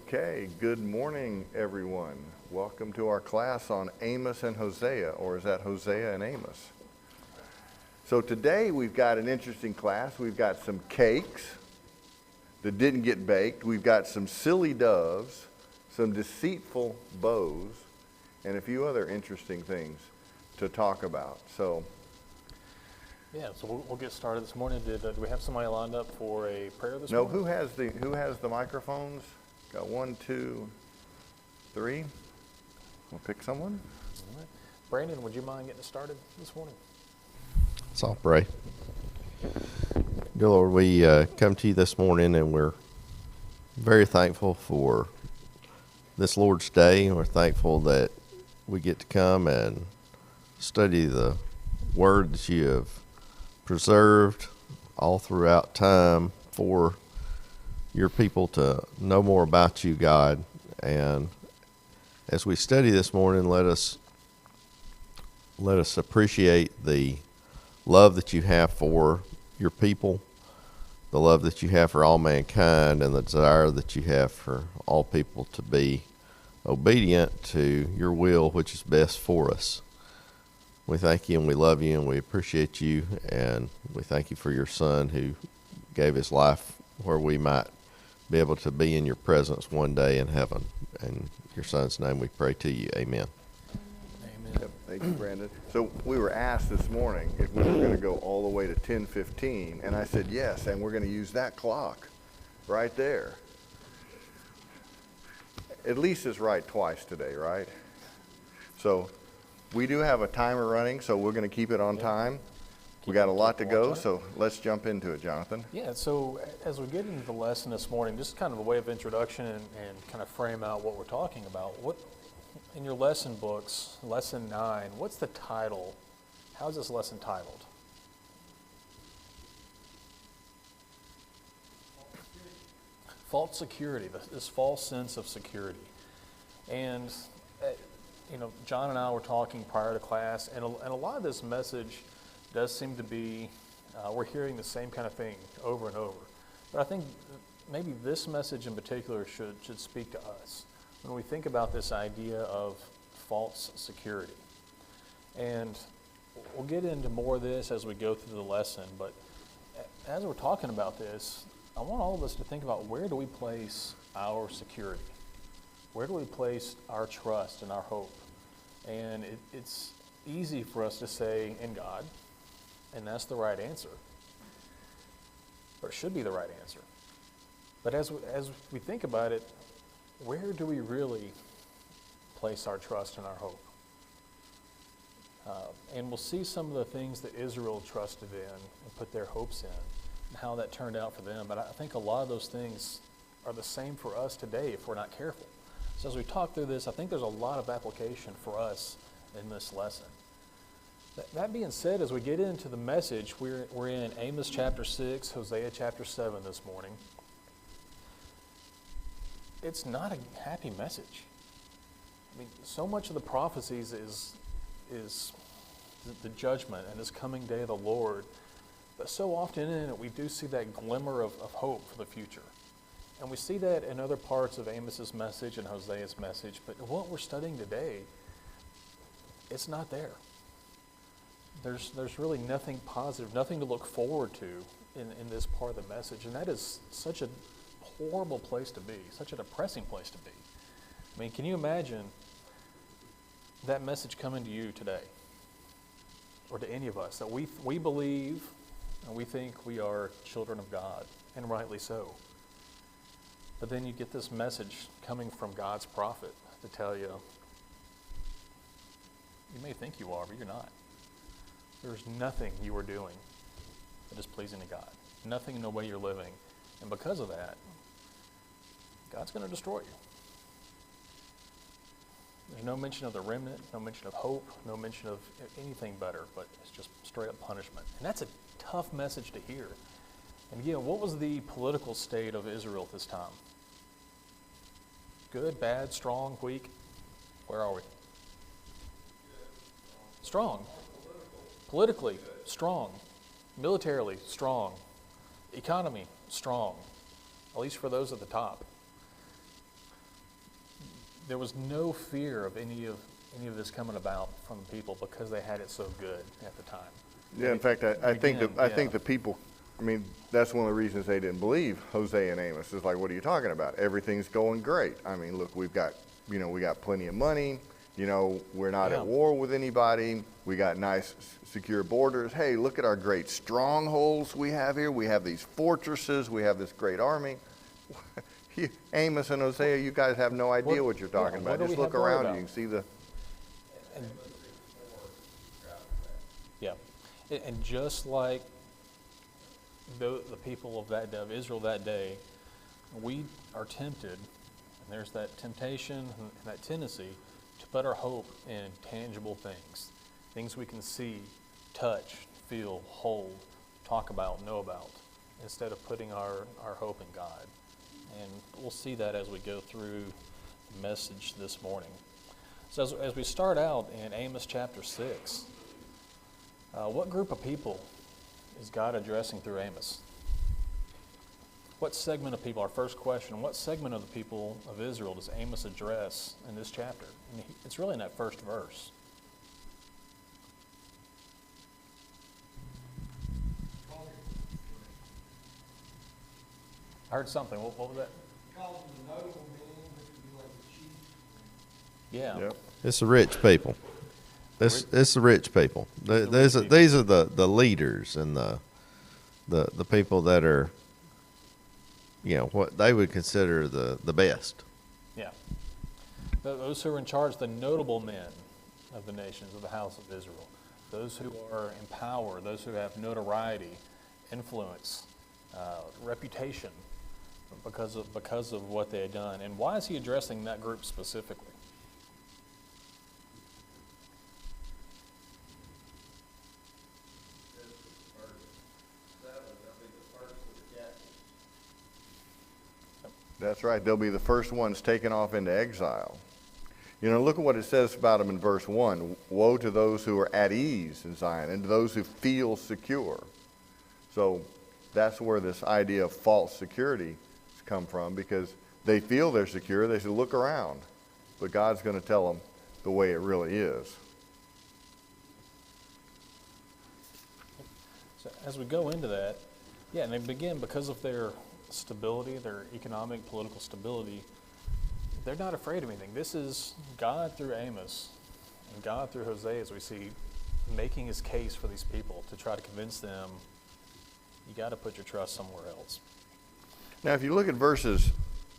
Okay, good morning, everyone. Welcome to our class on Amos and Hosea, or is that Hosea and Amos? So today we've got an interesting class. We've got some cakes that didn't get baked. We've got some silly doves, some deceitful bows, and a few other interesting things to talk about. So we'll get started this morning. Do we have somebody lined up for a prayer this no, morning? who has the microphones? Got 1, 2, 3. We'll pick someone. All right. Brandon, would you mind getting us started this morning? So I'll pray. Dear Lord, we come to you this morning, and we're very thankful for this Lord's Day, and we're thankful that we get to come and study the Word that you have preserved all throughout time for your people to know more about you, God. And as we study this morning, let us appreciate the love that you have for your people, the love that you have for all mankind, and the desire that you have for all people to be obedient to your will, which is best for us. We thank you and we love you and we appreciate you, and we thank you for your Son who gave his life where we might be able to be in your presence one day in heaven. In your Son's name we pray to you. Amen. Amen. Yep, thank you, Brandon. So we were asked this morning if we were going to go all the way to 10:15, and I said yes, and we're going to use that clock right there. At least it's right twice today, right? So we do have a timer running, so we're going to keep it on time. We got a lot to go, so let's jump into it, Jonathan. Yeah, so as we get into the lesson this morning, just kind of a way of introduction and kind of frame out what we're talking about. What in your lesson books, lesson 9, what's the title? How's this lesson titled? False security, this false sense of security. And, John and I were talking prior to class, and a lot of this message does seem to be, we're hearing the same kind of thing over and over. But I think maybe this message in particular should speak to us when we think about this idea of false security. And we'll get into more of this as we go through the lesson, but as we're talking about this, I want all of us to think about, where do we place our security? Where do we place our trust and our hope? And it's easy for us to say, in God, and that's the right answer. Or it should be the right answer. But as we think about it, where do we really place our trust and our hope? And we'll see some of the things that Israel trusted in and put their hopes in, and how that turned out for them. But I think a lot of those things are the same for us today if we're not careful. So as we talk through this, I think there's a lot of application for us in this lesson. That being said, as we get into the message, we're in Amos chapter 6, Hosea chapter 7 this morning. It's not a happy message. I mean, so much of the prophecies is the judgment and this coming day of the Lord. But so often in it, we do see that glimmer of hope for the future. And we see that in other parts of Amos's message and Hosea's message. But what we're studying today, it's not there. There's really nothing positive, nothing to look forward to in this part of the message. And that is such a horrible place to be, such a depressing place to be. I mean, can you imagine that message coming to you today, or to any of us, that we believe and we think we are children of God, and rightly so. But then you get this message coming from God's prophet to tell you, you may think you are, but you're not. There's nothing you are doing that is pleasing to God. Nothing in the way you're living. And because of that, God's going to destroy you. There's no mention of the remnant, no mention of hope, no mention of anything better, but it's just straight up punishment. And that's a tough message to hear. And again, what was the political state of Israel at this time? Good, bad, strong, weak? Where are we? Strong. Politically, strong. Militarily, strong. Economy, strong. At least for those at the top. there was no fear of any of this coming about from the people because they had it so good at the time. Yeah, in fact, I think Again, I think yeah. the people, I mean, that's one of the reasons they didn't believe Hosea and Amos. It's like, what are you talking about? Everything's going great. I mean, look, we got plenty of money. We're not Yeah. at war with anybody. We got nice, secure borders. Hey, look at our great strongholds we have here. We have these fortresses. We have this great army. Amos and Hosea, you guys have no idea what you're talking what about. do Just we look have to worry around you. about? You can see the. Yeah, and just like the people of Israel that day, we are tempted, and there's that temptation and that tendency to put our hope in tangible things we can see, touch, feel, hold, talk about, know about, instead of putting our hope in God. And we'll see that as we go through the message this morning. So as we start out in Amos chapter 6, what group of people is God addressing through Amos? What segment of people, our first question, what segment of the people of Israel does Amos address in this chapter? And it's really in that first verse. I heard something. What was that? Calls them the notable men, which would be like the chiefs. Yeah. Yep. It's the rich people. It's the rich people. The rich people. These are the leaders and the people that are, what they would consider the best. Yeah. Those who are in charge, the notable men of the nations of the house of Israel, those who are in power, those who have notoriety, influence, reputation because of what they had done. And why is he addressing that group specifically? That's right. They'll be the first ones taken off into exile. Look at what it says about them in verse 1. Woe to those who are at ease in Zion and to those who feel secure. So that's where this idea of false security has come from, because they feel they're secure. They say, look around. But God's going to tell them the way it really is. So as we go into that, and they begin because of their stability, their economic, political stability, they're not afraid of anything. This is God through Amos and God through Hosea, as we see, making his case for these people to try to convince them, you got to put your trust somewhere else. Now, if you look at verses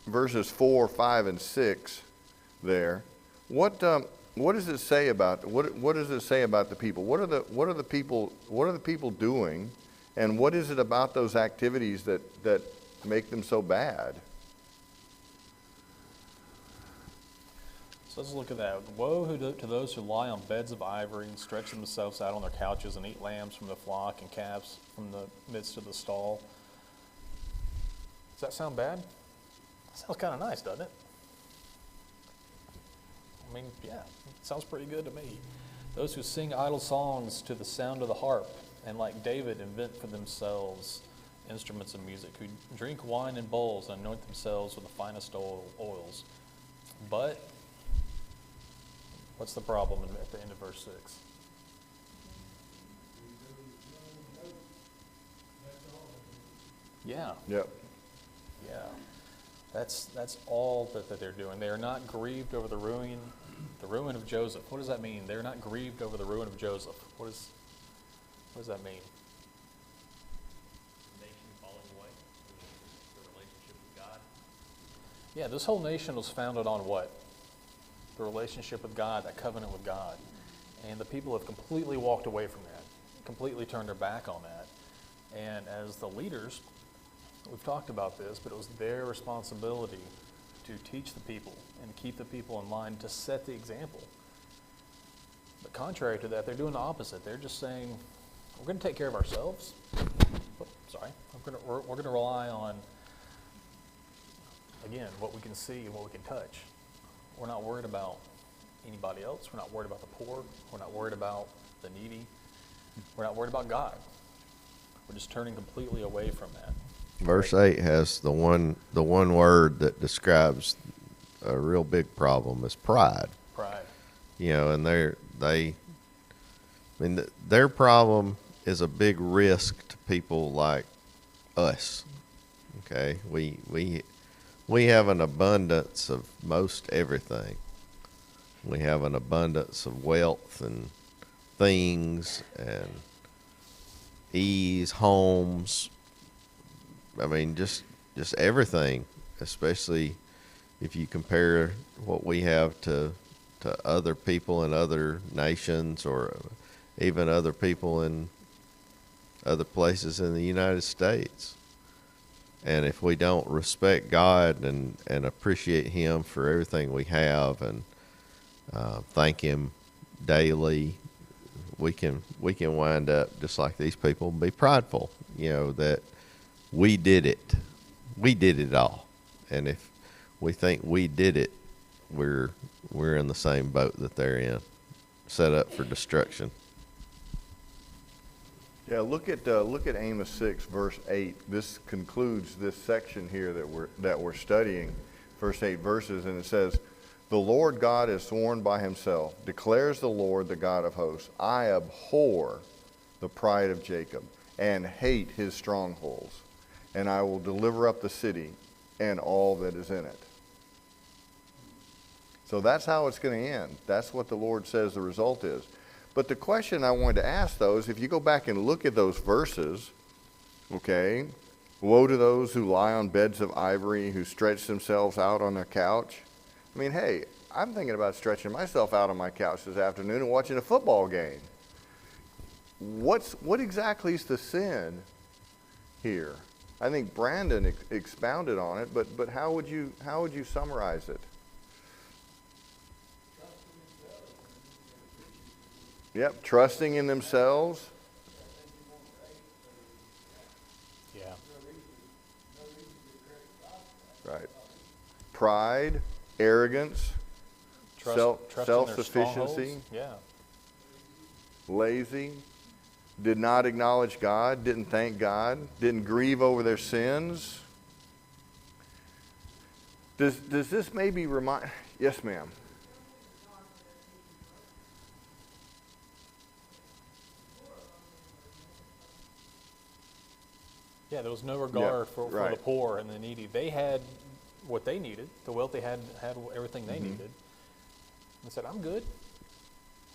4, 5, and 6 there, what does it say about what does it say about the people? What are the people doing, and what is it about those activities that make them so bad? So let's look at that. Woe to those who lie on beds of ivory and stretch themselves out on their couches and eat lambs from the flock and calves from the midst of the stall. Does that sound bad? Sounds kind of nice, doesn't it? I mean, yeah, it sounds pretty good to me. Those who sing idle songs to the sound of the harp and, like David, invent for themselves instruments of music, who drink wine in bowls and anoint themselves with the finest oils. But what's the problem at the end of verse 6? Yeah. Yep. Yeah, that's all that they're doing. They are not grieved over the ruin of Joseph. What does that mean? They're not grieved over the ruin of Joseph. What does that mean? The nation falling away, the relationship with God. Yeah, this whole nation was founded on what? The relationship with God, that covenant with God. And the people have completely walked away from that, completely turned their back on that. And as the leaders, we've talked about this, but it was their responsibility to teach the people and keep the people in line, to set the example. But contrary to that, they're doing the opposite. They're just saying, we're going to take care of ourselves. We're going to rely on, again, what we can see and what we can touch. We're not worried about anybody else. We're not worried about the poor. We're not worried about the needy. We're not worried about God. We're just turning completely away from that. Verse 8 has the one word that describes a real big problem is pride. Pride. You know, and their problem is a big risk to people like us. Okay, we have an abundance of most everything. We have an abundance of wealth and things and ease, homes. I mean, just everything, especially if you compare what we have to other people in other nations or even other people in other places in the United States. And if we don't respect God and appreciate Him for everything we have and thank Him daily, we can wind up just like these people and be prideful, you know, that we did it all. And if we think we did it, we're in the same boat that they're in, set up for destruction. Yeah, look at Amos 6, verse 8. This concludes this section here that we're studying, first 8 verses, and it says, "The Lord God has sworn by himself, declares the Lord, the God of hosts, I abhor the pride of Jacob and hate his strongholds, and I will deliver up the city and all that is in it." So that's how it's going to end. That's what the Lord says the result is. But the question I wanted to ask, though, is if you go back and look at those verses, okay, woe to those who lie on beds of ivory, who stretch themselves out on their couch. I mean, hey, I'm thinking about stretching myself out on my couch this afternoon and watching a football game. What exactly is the sin here? I think Brandon expounded on it, but how would you summarize it? Yep, trusting in themselves. Yeah. Right. Pride, arrogance, Trusting their self-sufficiency, strongholds. Yeah. lazy, did not acknowledge God, didn't thank God, didn't grieve over their sins. Does this maybe remind... Yes, ma'am. Yeah, there was no regard Yeah, for right. the poor and the needy. They had what they needed. The wealthy had everything they needed. And said, I'm good.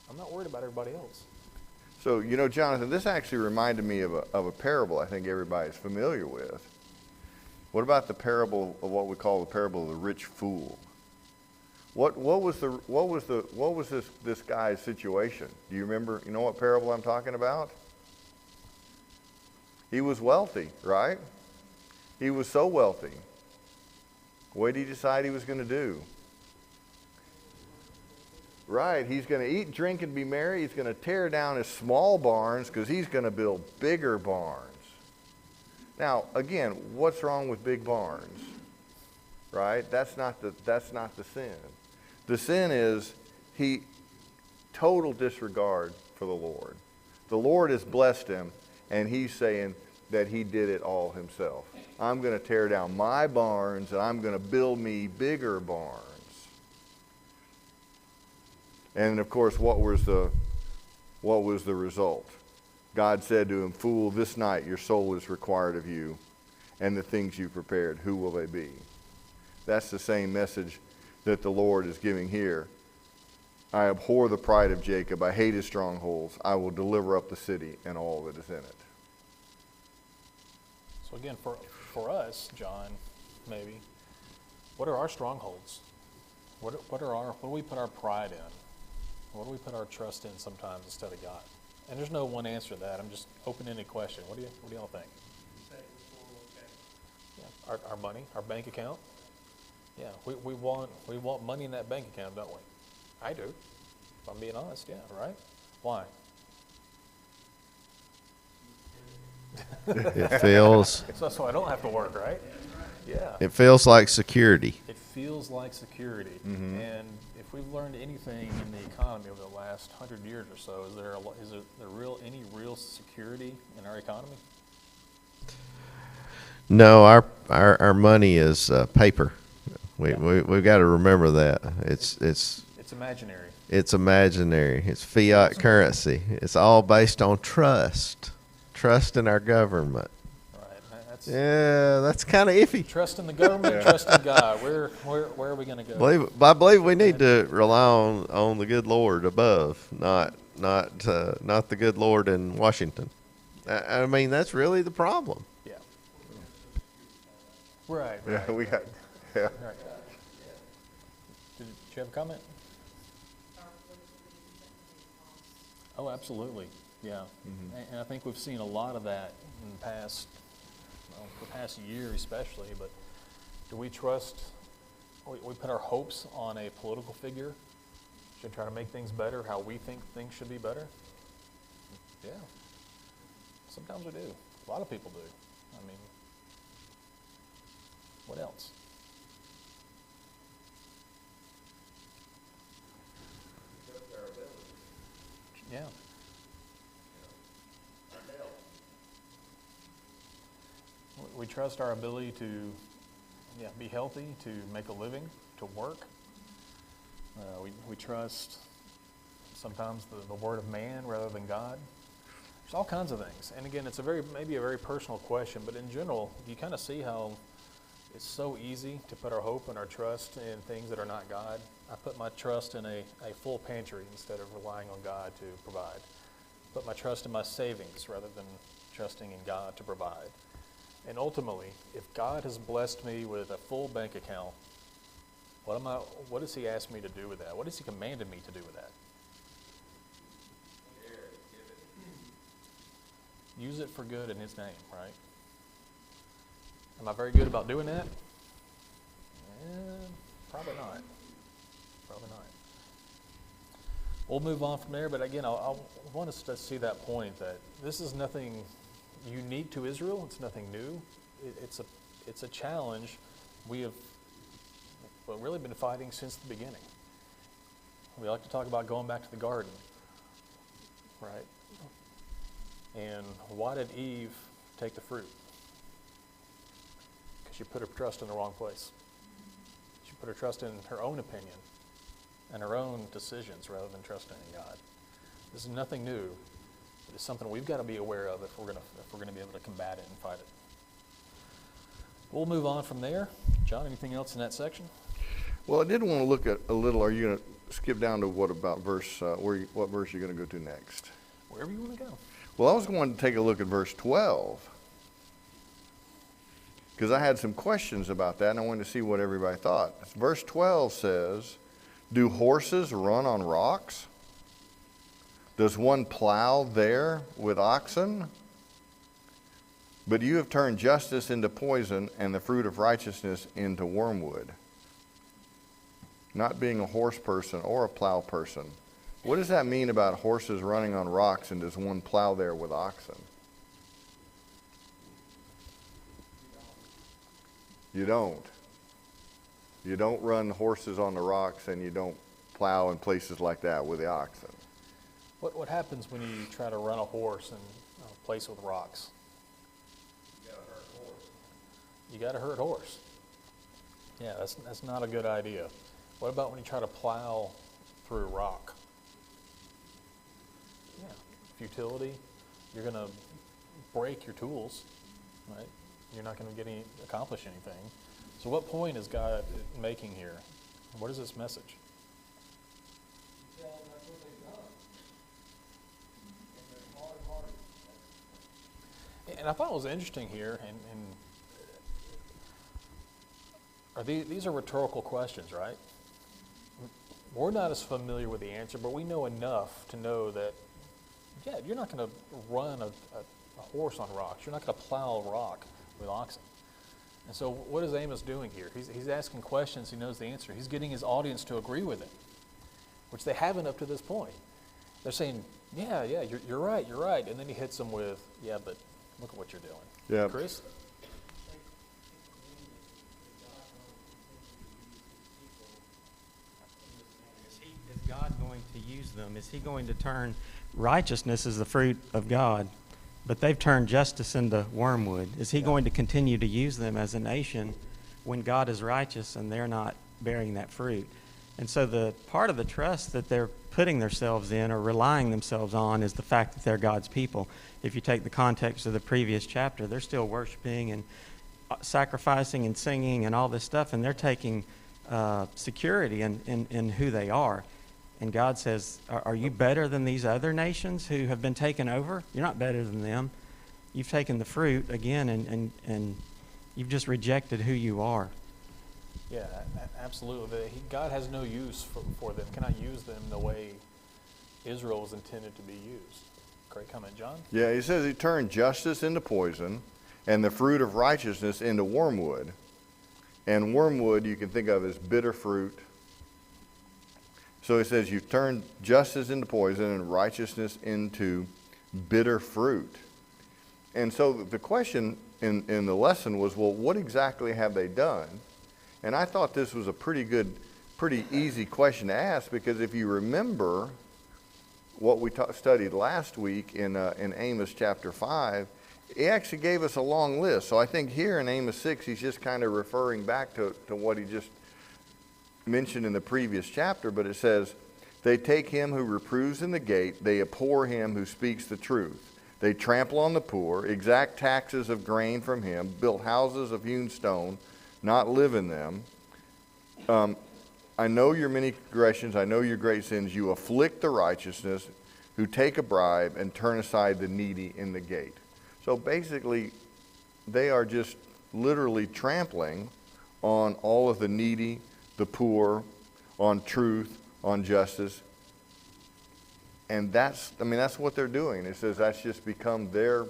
I'm not worried about everybody else. So, you know, Jonathan, this actually reminded me of a parable I think everybody's familiar with. What about the parable of what we call the parable of the rich fool? What was this guy's situation? Do you remember? You know what parable I'm talking about? He was wealthy, right? He was so wealthy. What did he decide he was going to do? Right, he's going to eat, drink, and be merry. He's going to tear down his small barns because he's going to build bigger barns. Now, again, what's wrong with big barns? Right? That's not the sin. The sin is total disregard for the Lord. The Lord has blessed him, and he's saying that he did it all himself. I'm going to tear down my barns, and I'm going to build me bigger barns. And of course, what was the result? God said to him, "Fool, this night your soul is required of you, and the things you prepared, who will they be?" That's the same message that the Lord is giving here. I abhor the pride of Jacob. I hate his strongholds. I will deliver up the city and all that is in it. So again, for us, John, maybe, what are our strongholds? What do we put our pride in? What do we put our trust in sometimes instead of God? And there's no one answer to that. I'm just open-ended question. What do y'all think? Yeah, our money, our bank account. Yeah, we want money in that bank account, don't we? I do. If I'm being honest, yeah, right? Why? It feels So I don't have to work, right? Yeah. it feels like security. It feels like security. And if we've learned anything in the economy over the last 100 years or so, is there any real security in our economy? No, our money is paper. We've got to remember that. It's It's imaginary. It's imaginary. It's fiat currency. It's all based on trust. Trust in our government. Right. That's Yeah, that's kind of iffy. trust in the government, trust in God. Where are we going to go? I believe we need to rely on the good Lord above, not the good Lord in Washington. I mean, that's really the problem. Yeah. Right. Yeah, Right. we got, yeah. Right. Did you have a comment? Oh, absolutely. Yeah. And I think we've seen a lot of that in the past, well, the past year especially. But do we trust? We put our hopes on a political figure to try to make things better, how we think things should be better? Yeah. Sometimes we do. A lot of people do. I mean, what else? Yeah. We trust our ability to, be healthy, to make a living, to work. We trust sometimes the word of man rather than God. There's all kinds of things. And again, it's maybe a very personal question, but in general, you kind of see how it's so easy to put our hope and our trust in things that are not God. I put my trust in a full pantry instead of relying on God to provide. Put my trust in my savings rather than trusting in God to provide. And ultimately, if God has blessed me with a full bank account, what does He ask me to do with that? What has He commanded me to do with that? Use it for good in His name, right? Am I very good about doing that? Probably not. Probably not. We'll move on from there, but again, I want us to see that point that this is nothing unique to Israel. It's nothing new. It's a challenge we have really been fighting since the beginning. We like to talk about going back to the garden, right? And why did Eve take the fruit? Because she put her trust in the wrong place. She put her trust in her own opinion and her own decisions rather than trusting in God. This is nothing new. It's something we've got to be aware of if we're going to be able to combat it and fight it. We'll move on from there. John, anything else in that section? Well, I did want to look at a little, are you going to skip down to what about verse, what verse are you going to go to next? Wherever you want to go. Well, I was going to take a look at verse 12 because I had some questions about that and I wanted to see what everybody thought. Verse 12 says, do horses run on rocks? Does one plow there with oxen? But you have turned justice into poison and the fruit of righteousness into wormwood. Not being a horse person or a plow person. What does that mean about horses running on rocks, and does one plow there with oxen? You don't. You don't run horses on the rocks, and you don't plow in places like that with the oxen. What happens when you try to run a horse in a place with rocks? You got to hurt horse. Yeah, that's not a good idea. What about when you try to plow through rock? Yeah, futility. You're going to break your tools, right? You're not going to accomplish anything. So what point is God making here? What is this message? Tell them that's what they've done. And they're hard-hearted. And I thought it was interesting here, these are rhetorical questions, right? We're not as familiar with the answer, but we know enough to know that, yeah, you're not going to run a horse on rocks. You're not going to plow a rock with oxen. And so what is Amos doing here? He's asking questions. He knows the answer. He's getting his audience to agree with him, which they haven't up to this point. They're saying, yeah, you're right. And then he hits them with, yeah, but look at what you're doing. Yeah. Chris? Is God going to use them? Is He going to turn righteousness as the fruit of God, but they've turned justice into wormwood? Is He going to continue to use them as a nation when God is righteous and they're not bearing that fruit. And so the part of the trust that they're putting themselves in or relying themselves on is the fact that they're God's people. If you take the context of the previous chapter, they're still worshiping and sacrificing and singing and all this stuff, and they're taking security in who they are. And God says, are you better than these other nations who have been taken over? You're not better than them. You've taken the fruit again, and you've just rejected who you are. Yeah, absolutely. God has no use for them, cannot use them the way Israel was intended to be used. Great comment, John. Yeah, he says he turned justice into poison and the fruit of righteousness into wormwood. And wormwood you can think of as bitter fruit. So he says you've turned justice into poison and righteousness into bitter fruit. And so the question in the lesson was, well, what exactly have they done? And I thought this was a pretty easy question to ask, because if you remember what we studied last week in Amos chapter 5, he actually gave us a long list. So I think here in Amos 6, he's just kind of referring back to what he just mentioned in the previous chapter, but it says, they take him who reproves in the gate, they abhor him who speaks the truth. They trample on the poor, exact taxes of grain from him, build houses of hewn stone, not live in them. I know your many transgressions, I know your great sins. You afflict the righteousness, who take a bribe and turn aside the needy in the gate. So basically, they are just literally trampling on all of the needy, the poor, on truth, on justice. And that's what they're doing. It says that's just become their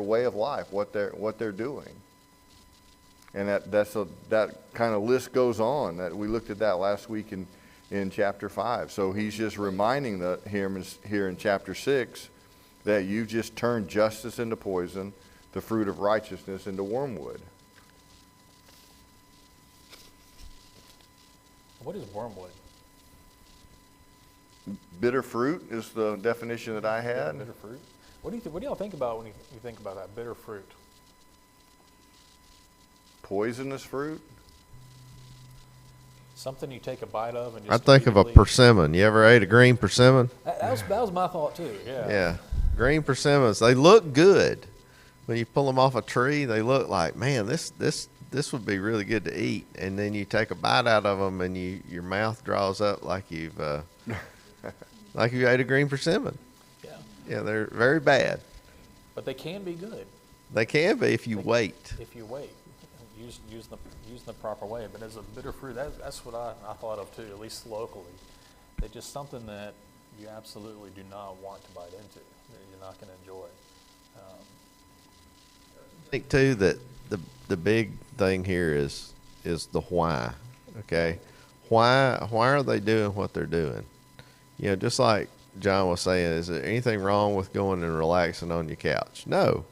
way of life, what they're doing. And that kind of list goes on. That we looked at that last week in chapter 5. So he's just reminding him here in chapter 6 that you've just turned justice into poison, the fruit of righteousness into wormwood. What is wormwood? Bitter fruit is the definition that I had. Bitter fruit. What do y'all think about when you think about that, bitter fruit? Poisonous fruit? Something you take a bite of and just I think of a immediately- persimmon. You ever ate a green persimmon? That was my thought too. Yeah. Yeah. Green persimmons. They look good. When you pull them off a tree, they look like, man, this would be really good to eat. And then you take a bite out of them, and your mouth draws up like you've like you ate a green persimmon. Yeah. Yeah, they're very bad. But they can be good They can be if you wait. if you wait, use the proper way. But as a bitter fruit, that's what I thought of too, at least locally. They're just something that you absolutely do not want to bite into. That you're not going to enjoy. I think too that the big thing here is the why. Okay, why are they doing what they're doing? You know, just like John was saying, is there anything wrong with going and relaxing on your couch? No.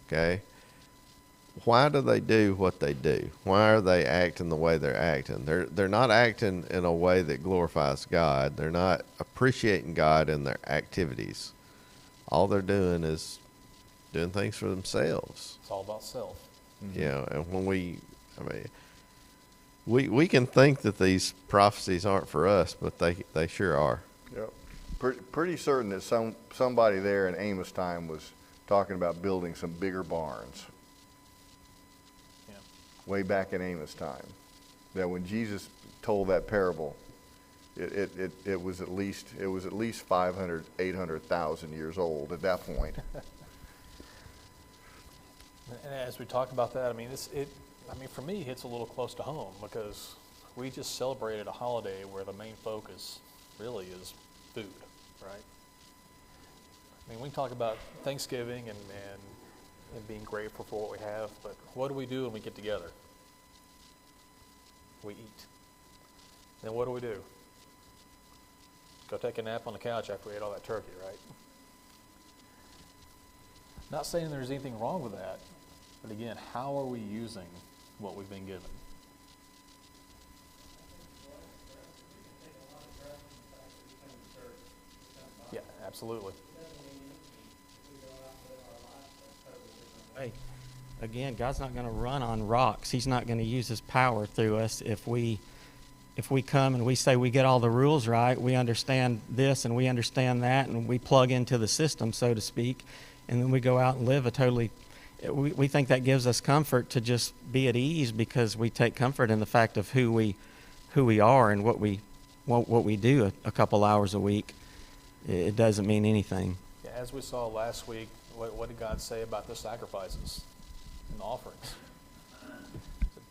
Okay. Why do they do what they do? Why are they acting the way they're acting? They're not acting in a way that glorifies God. They're not appreciating God in their activities. All they're doing is doing things for themselves. It's all about self. You know, and when we can think that these prophecies aren't for us, but they sure are. Yep. Pretty certain that somebody there in Amos' time was talking about building some bigger barns. Yeah. Way back in Amos' time. That when Jesus told that parable, it was at least 500, 800,000 years old at that point. And as we talk about that, I mean, for me, it hits a little close to home because we just celebrated a holiday where the main focus really is food, right? I mean, we can talk about Thanksgiving and being grateful for what we have, but what do we do when we get together? We eat. Then what do? Go take a nap on the couch after we ate all that turkey, right? Not saying there's anything wrong with that, but again, how are we using what we've been given? Yeah, absolutely. Hey, again, God's not going to run on rocks. He's not going to use his power through us if we come and we say we get all the rules right, we understand this and we understand that, and we plug into the system, so to speak, and then we go out and live a totally, we think that gives us comfort to just be at ease because we take comfort in the fact of who we are and what we do a couple hours a week. It doesn't mean anything. Yeah, as we saw last week, what did God say about the sacrifices and the offerings? He said,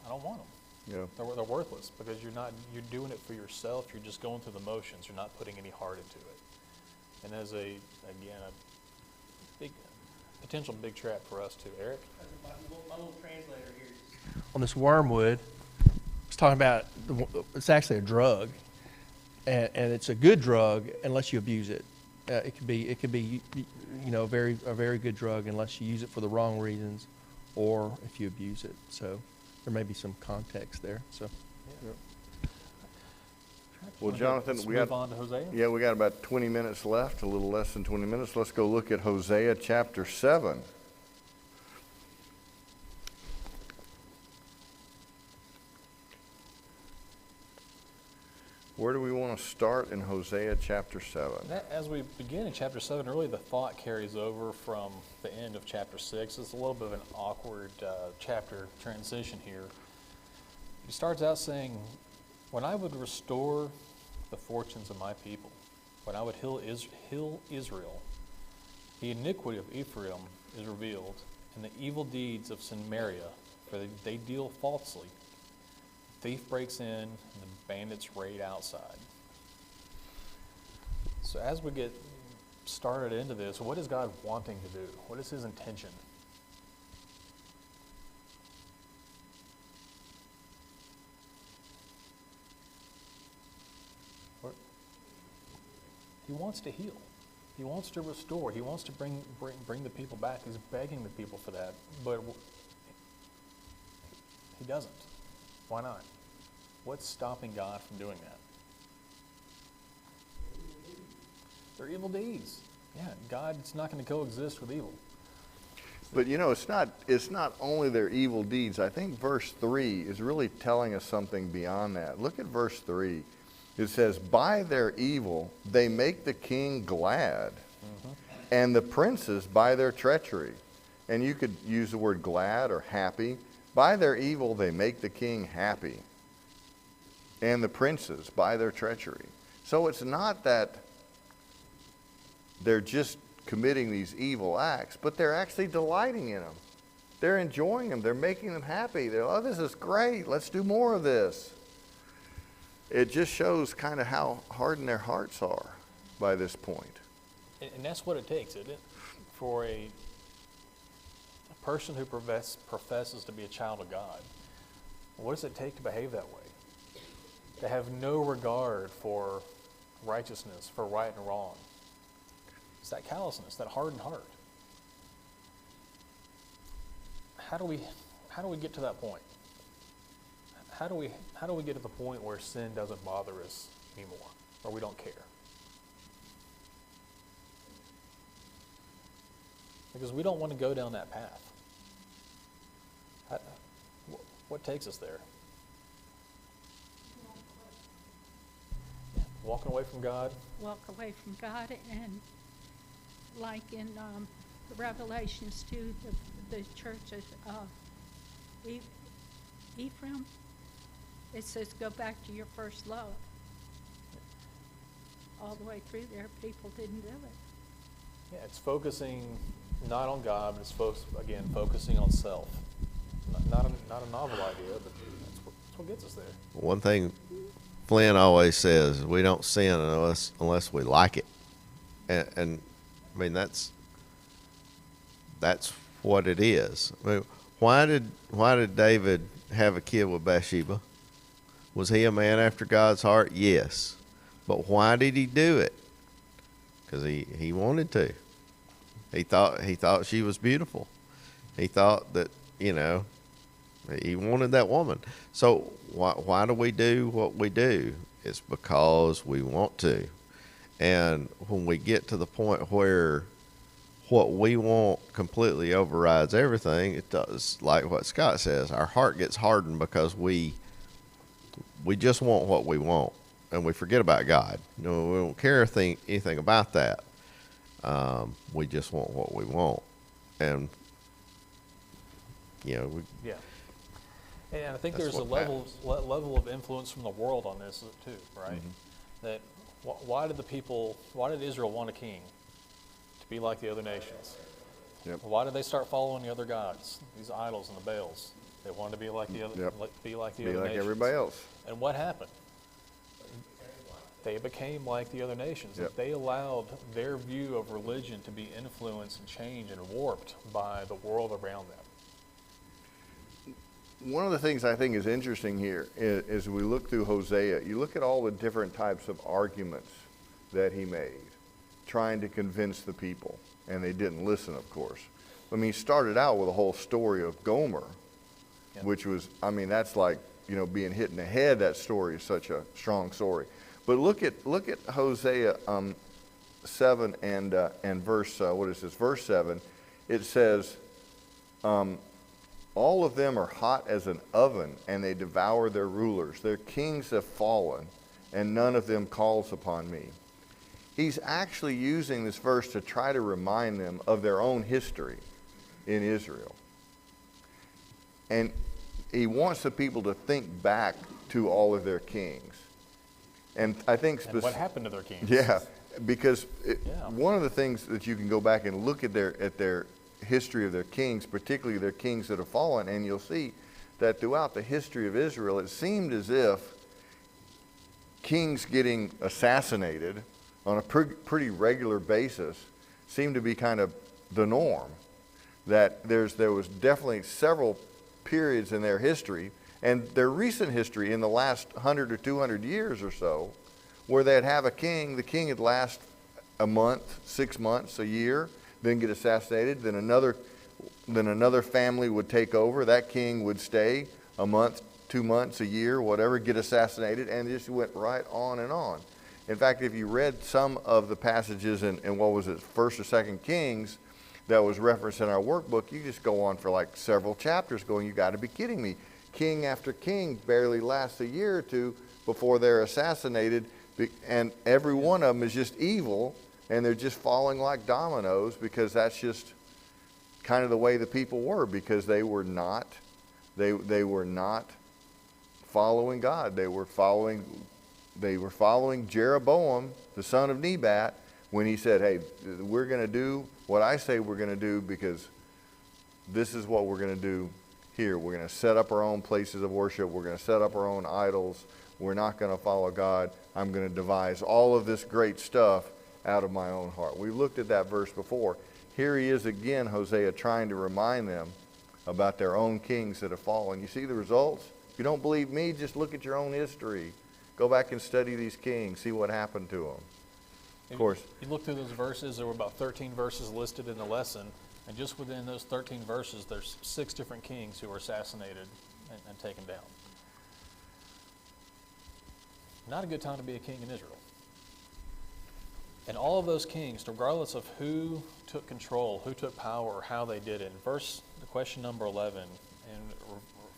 I don't want them. Yeah. They're worthless because you're doing it for yourself. You're just going through the motions. You're not putting any heart into it. And as a big potential big trap for us too. Eric? My little translator here on this wormwood was talking about it's actually a drug, and it's a good drug unless you abuse it. It could be a very good drug unless you use it for the wrong reasons, or if you abuse it. So there may be some context there. So. Well, Jonathan, Let's we move got on to Hosea. Yeah, we got about 20 minutes left, a little less than 20 minutes. Let's go look at Hosea chapter 7. Where do we want to start in Hosea chapter 7? As we begin in chapter 7, really the thought carries over from the end of chapter 6. It's a little bit of an awkward chapter transition here. He starts out saying, when I would restore the fortunes of my people, when I would heal Israel, the iniquity of Ephraim is revealed, and the evil deeds of Samaria, for they deal falsely. The thief breaks in, and the bandits raid outside. So as we get started into this, what is God wanting to do? What is his intention? He wants to heal. He wants to restore. He wants to bring the people back. He's begging the people for that, but he doesn't. Why not? What's stopping God from doing that? They're evil deeds. Yeah, God's not going to coexist with evil. But it's not only their evil deeds. I think verse 3 is really telling us something beyond that. Look at verse 3. It says, by their evil they make the king glad, and the princes by their treachery. And you could use the word glad or happy. By their evil they make the king happy, and the princes by their treachery. So it's not that they're just committing these evil acts, but they're actually delighting in them. They're enjoying them. They're making them happy. They're, oh, this is great. Let's do more of this. It just shows kind of how hardened their hearts are by this point. And that's what it takes, isn't it? For a person who professes to be a child of God, what does it take to behave that way? To have no regard for righteousness, for right and wrong. It's that callousness, that hardened heart. How do we get to that point? How do we get to the point where sin doesn't bother us anymore, or we don't care? Because we don't want to go down that path. What takes us there? Yeah, walking away from God. Walk away from God, and like in Revelations 2, the church of Ephraim, it says go back to your first love. All the way through there, people didn't do it. Yeah, it's focusing not on God, but it's focusing on self. Not a novel idea, but that's what gets us there. One thing Flynn always says, we don't sin unless we like it. And I mean, that's what it is. I mean, why did David have a kid with Bathsheba? Was he a man after God's heart? Yes. But why did he do it? Because he wanted to. He thought she was beautiful. He thought that, he wanted that woman. So why do we do what we do? It's because we want to. And when we get to the point where what we want completely overrides everything, it does, like what Scott says, our heart gets hardened because we just want what we want, and we forget about God. We don't care anything about that. We just want what we want, and we Yeah. And I think That's there's a what level of influence from the world on this too, right? That why did Israel want a king? To be like the other nations. Yep. Why did they start following the other gods, these idols and the Baals? They wanted to be like the other, Yep. be like the Be other like nations. everybody else. And what happened? They became like the other nations. Yep. They allowed their view of religion to be influenced and changed and warped by the world around them. One of the things I think is interesting here is we look through Hosea, you look at all the different types of arguments that he made, trying to convince the people, and they didn't listen, of course. I mean, he started out with a whole story of Gomer, Yeah. which was, I mean, that's like, being hit in the head. That story is such a strong story. But look at Hosea 7 and verse, verse 7. It says, all of them are hot as an oven, and they devour their rulers. Their kings have fallen, and none of them calls upon me. He's actually using this verse to try to remind them of their own history in Israel. And he wants the people to think back to all of their kings. And I think And what happened to their kings? yeah, because Yeah. one of the things that you can go back and look at their history of their kings, particularly their kings that have fallen, and you'll see that throughout the history of Israel, it seemed as if kings getting assassinated on a pretty regular basis seemed to be kind of the norm. That there was definitely several periods in their history, and their recent history in the last 100 or 200 years or so, where they'd have a king, the king would last a month, 6 months, a year, then get assassinated, then another family would take over, that king would stay a month, 2 months, a year, whatever, get assassinated, and it just went right on and on. In fact, if you read some of the passages in what was it, 1st or 2nd Kings, that was referenced in our workbook, you just go on for like several chapters going, you got to be kidding me. King after king barely lasts a year or two before they're assassinated, and every one of them is just evil, and they're just falling like dominoes because that's just kind of the way the people were, because they were not following God. They were following Jeroboam, the son of Nebat, when he said, hey, we're going to do what I say we're going to do, because this is what we're going to do here. We're going to set up our own places of worship. We're going to set up our own idols. We're not going to follow God. I'm going to devise all of this great stuff out of my own heart. We looked at that verse before. Here he is again, Hosea, trying to remind them about their own kings that have fallen. You see the results? If you don't believe me, just look at your own history. Go back and study these kings, see what happened to them. Of course. You look through those verses, there were about 13 verses listed in the lesson, and just within those 13 verses, there's 6 different kings who were assassinated and taken down. Not a good time to be a king in Israel. And all of those kings, regardless of who took control, who took power, or how they did it, in question number 11, and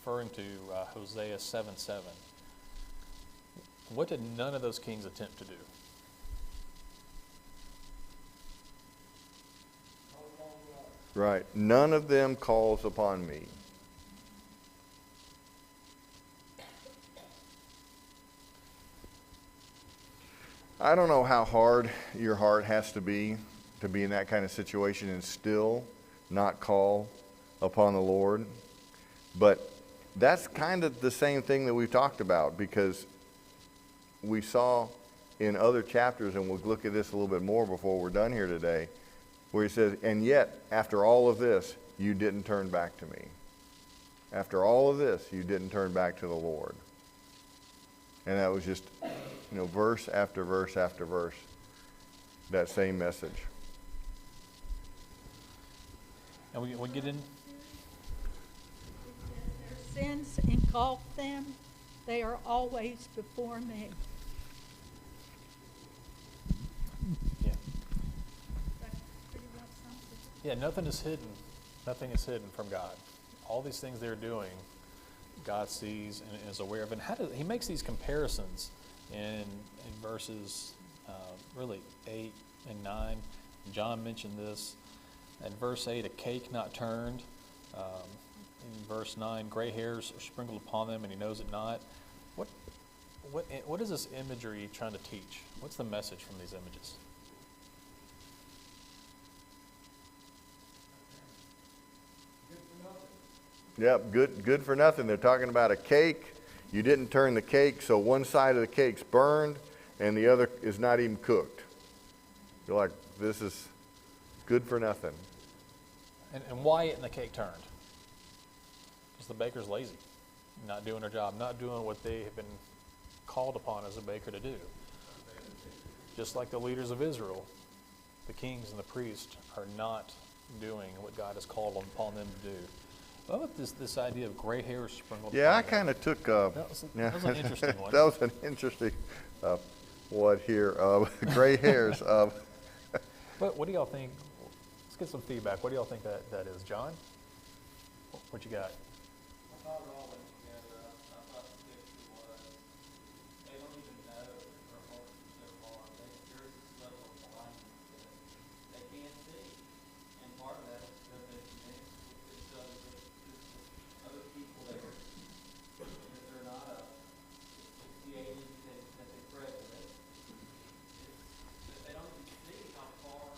referring to Hosea 7:7, what did none of those kings attempt to do? Right. None of them calls upon me. I don't know how hard your heart has to be in that kind of situation and still not call upon the Lord. But that's kind of the same thing that we've talked about, because we saw in other chapters, and we'll look at this a little bit more before we're done here today, where he says, and yet, after all of this, you didn't turn back to me. After all of this, you didn't turn back to the Lord. And that was just, verse after verse after verse, that same message. And we get in. Their sins engulf them. They are always before me. Yeah. That pretty well sums Yeah, nothing is hidden. Nothing is hidden from God. All these things they're doing, God sees and is aware of. And he makes these comparisons in verses really 8 and 9. John mentioned this. In verse 8, a cake not turned. In verse 9, gray hairs are sprinkled upon them, and he knows it not. What is this imagery trying to teach? What's the message from these images? Yep, good for nothing. They're talking about a cake. You didn't turn the cake, so one side of the cake's burned and the other is not even cooked. You're like, this is good for nothing. And why isn't the cake turned? Because the baker's lazy, not doing their job, not doing what they have been called upon as a baker to do. Just like the leaders of Israel, the kings and the priests are not doing what God has called upon them to do. What about this idea of gray hairs sprinkled? Yeah, I upon them? kind of took. That was an interesting one. That was an interesting one here. Gray hairs. What do y'all think? Let's get some feedback. What do y'all think that is, John? What you got? I thought it all went together. I thought the picture was, they don't even know their hearts are so far. There's this level of blindness that they can't see. And part of that is because they've mixed with this other people that they're not it's the aliens that they pray with. That they don't even see how far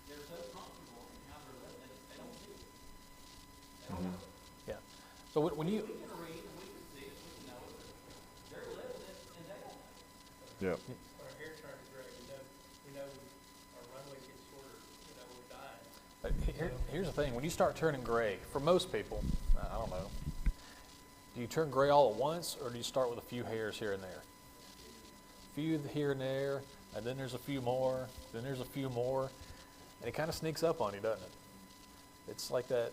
they're so comfortable in how they're living. They don't see it. They don't know it. Yeah. So when you We can read and we can see it, we can know it, but they're living it and they don't know it. Yeah. Our hair turns gray, we know our runway gets shorter, we're dying. here's the thing: when you start turning gray, for most people, I don't know, do you turn gray all at once, or do you start with a few hairs here and there? Few here and there, and then there's a few more, then there's a few more, and it kind of sneaks up on you, doesn't it? It's like that.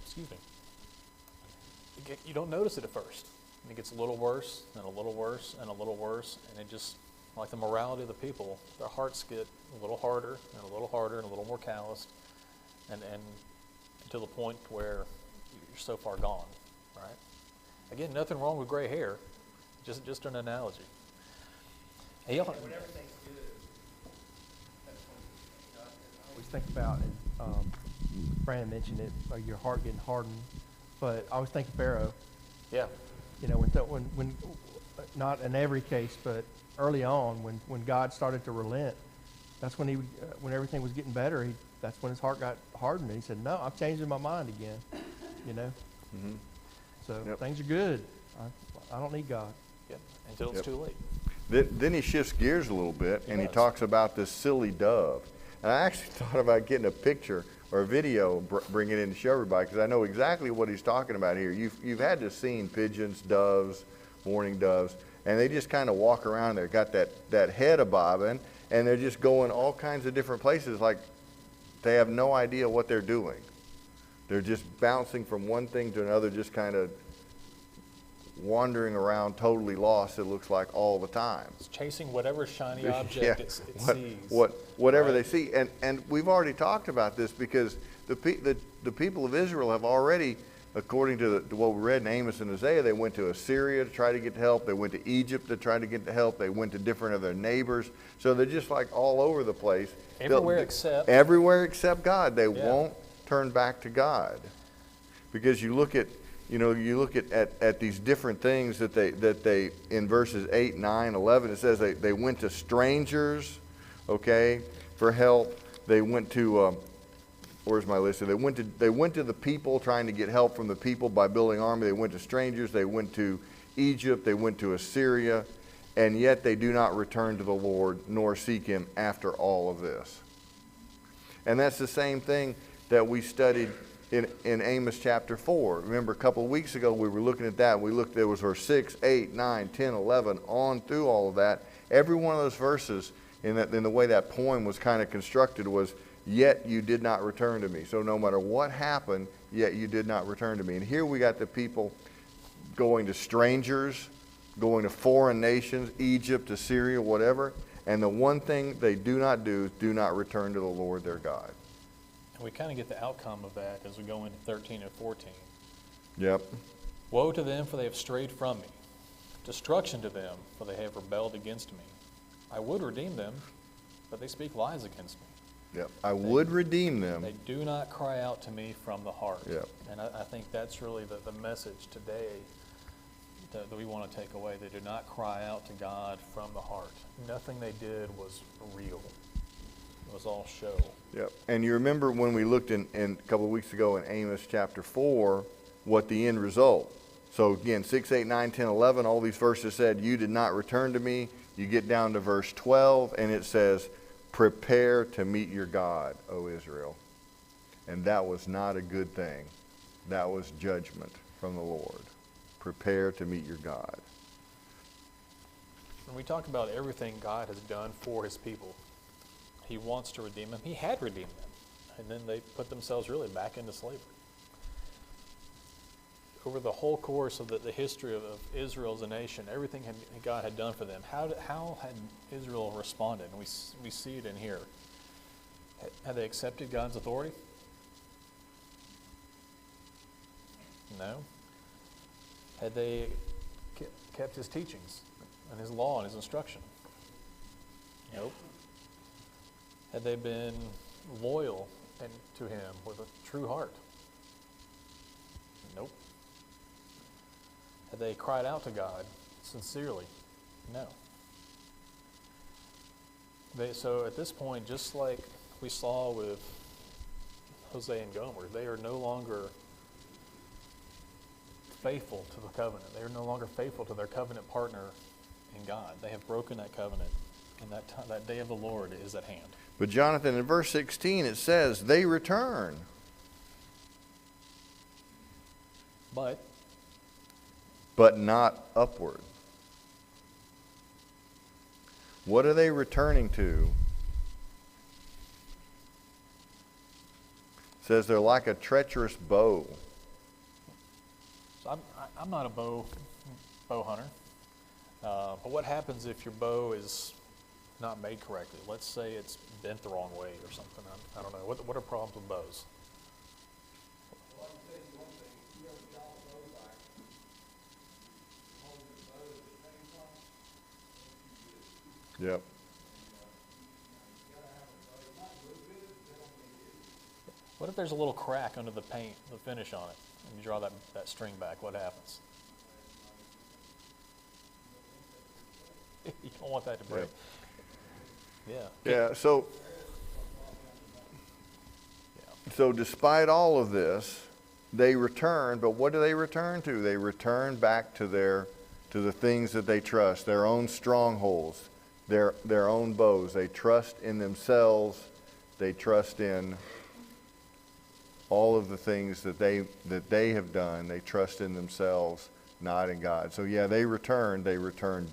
Excuse me. You don't notice it at first. And it gets a little worse, and a little worse, and a little worse, and it just, like the morality of the people, their hearts get a little harder, and a little harder, and a little more calloused, and to the point where you're so far gone, right? Again, nothing wrong with gray hair, just an analogy. Hey, y'all, When everything's good, that's when, I always think about, and Brandon mentioned it, your heart getting hardened, but I always think of Pharaoh. yeah, When not in every case, but early on, when God started to relent, that's when when everything was getting better. That's when his heart got hardened, and he said, "No, I'm changing my mind again." Mm-hmm. So Yep. things are good. I don't need God. yeah, until it's Yep. too late. Then he shifts gears a little bit, and he does. talks about this silly dove. And I actually thought about getting a picture or a video, bring it in to show everybody, because I know exactly what he's talking about here. You've had to seen pigeons, doves, mourning doves, and they just kind of walk around. They've got that head bobbing, and they're just going all kinds of different places, like they have no idea what they're doing. They're just bouncing from one thing to another, just kind of wandering around totally lost, it looks like, all the time. It's chasing whatever shiny object Yeah, it sees. whatever right? they see. And we've already talked about this, because the people of Israel have already, according to what we read in Amos and Hosea, they went to Assyria to try to get help. They went to Egypt to try to get the help. They went to different of their neighbors. So they're just like all over the place. Everywhere except. Everywhere except God. They Yeah. won't turn back to God. Because you look at these different things that they in verses 8, 9, 11, it says they went to strangers, okay, for help. They went to, where's my list? They went to the people, trying to get help from the people by building army. They went to strangers. They went to Egypt. They went to Assyria. And yet they do not return to the Lord nor seek him after all of this. And that's the same thing that we studied in Amos chapter 4. Remember, a couple of weeks ago we were looking at that. There was verse 6, 8, 9, 10, 11, on through all of that. Every one of those verses in the way that poem was kind of constructed was, yet you did not return to me. So no matter what happened, yet you did not return to me. And here we got the people going to strangers, going to foreign nations, Egypt, Assyria, whatever, And the one thing they do not do is do not return to the Lord their God. And we kind of get the outcome of that as we go into 13 and 14. Yep. Woe to them, for they have strayed from me. Destruction to them, for they have rebelled against me. I would redeem them, but they speak lies against me. Yep. I would redeem them. They do not cry out to me from the heart. Yep. And I think that's really the message today that we want to take away. They do not cry out to God from the heart. Nothing they did was real. It was all show. Yep. And you remember when we looked in a couple of weeks ago in Amos chapter 4, what the end result. So again, 6, 8, 9, 10, 11, all these verses said, you did not return to me. You get down to verse 12, and it says, prepare to meet your God, O Israel. And that was not a good thing. That was judgment from the Lord. Prepare to meet your God. When we talk about everything God has done for his people, he wants to redeem them. He had redeemed them. And then they put themselves really back into slavery. Over the whole course of the history of Israel as a nation, everything God had done for them, how had Israel responded? And we see it in here. Had they accepted God's authority? No. Had they kept his teachings and his law and his instruction? Nope. Had they been loyal to him with a true heart? Nope. Had they cried out to God sincerely? No. So at this point, just like we saw with Hosea and Gomer, they are no longer faithful to the covenant. They are no longer faithful to their covenant partner in God. They have broken that covenant, and that day of the Lord is at hand. But Jonathan, in verse 16, it says, they return. But not upward. What are they returning to? It says they're like a treacherous bow. So I'm not a bow hunter. But what happens if your bow is not made correctly? Let's say it's bent the wrong way or something. I don't know. What are problems with bows? Well, I can tell you one thing, you ever draw a bow back, hold the bow at the same time, Yep. What if there's a little crack under the paint, the finish on it, and you draw that string back? What happens? You don't want that to break. Yeah, so despite all of this, they return, but what do they return to? They return back to the things that they trust, their own strongholds, their own bows. They trust in themselves. They trust in all of the things that they have done. They trust in themselves, not in God. So yeah, they returned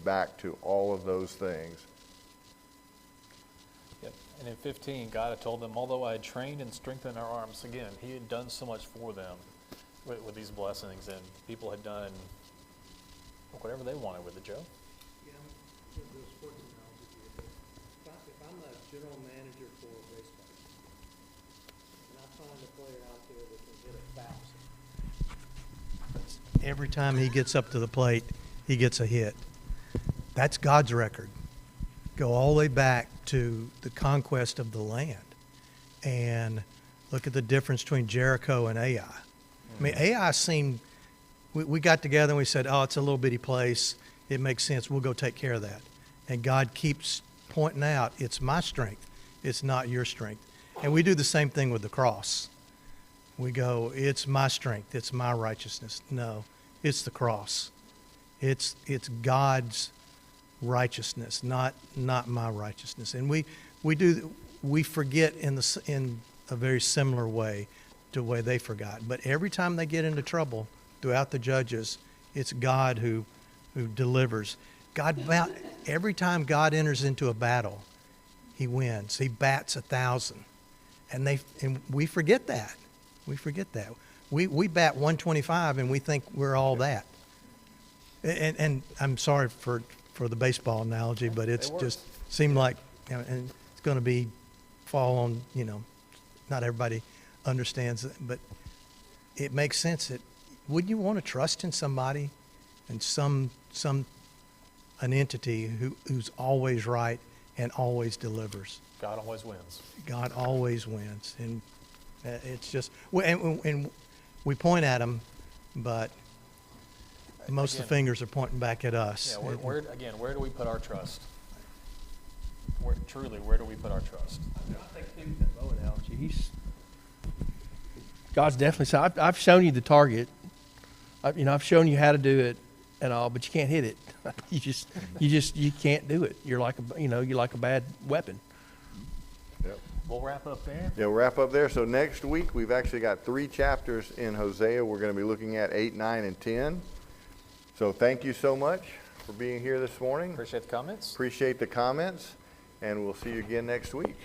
back to all of those things. Yep. And in 15, God had told them, although I had trained and strengthened their arms, again, he had done so much for them with these blessings, and people had done whatever they wanted with it, Joe. Yeah, I'm going to do a sports analogy here. If I'm a general manager for baseball, and I find a player out there that can hit 1,000, every time he gets up to the plate, he gets a hit. That's God's record. Go all the way back to the conquest of the land, and look at the difference between Jericho and Ai. I mean, Ai seemed, we got together and we said, oh, it's a little bitty place. It makes sense. We'll go take care of that. And God keeps pointing out, it's my strength. It's not your strength. And we do the same thing with the cross. We go, it's my strength. It's my righteousness. No, it's the cross. It's God's righteousness, not my righteousness. And we forget in a very similar way to the way they forgot. But every time they get into trouble throughout the Judges, it's God who delivers. Every time God enters into a battle, he wins. He bats 1,000. And we forget that. We forget that. We bat 125 and we think we're all that. And I'm sorry for for the baseball analogy, but it's It works. just seemed like, you know, and it's going to fall on, you know, not everybody understands it, but it makes sense that, wouldn't you want to trust in somebody and an entity who's always right and always delivers? God always wins. God always wins, and it's just, and we point at him, but most of the Again. fingers are pointing back at us. Yeah, where do we put our trust? Truly, where do we put our trust? I think too, that bow analogy, God's definitely said, I've shown you the target. I've shown you how to do it and all, but you can't hit it. you can't do it. You're like a bad weapon. Yep. We'll wrap up there. Yeah, we'll wrap up there. So next week, we've actually got 3 chapters in Hosea. We're going to be looking at 8, 9, and 10. So thank you so much for being here this morning. Appreciate the comments. Appreciate the comments, and we'll see you again next week.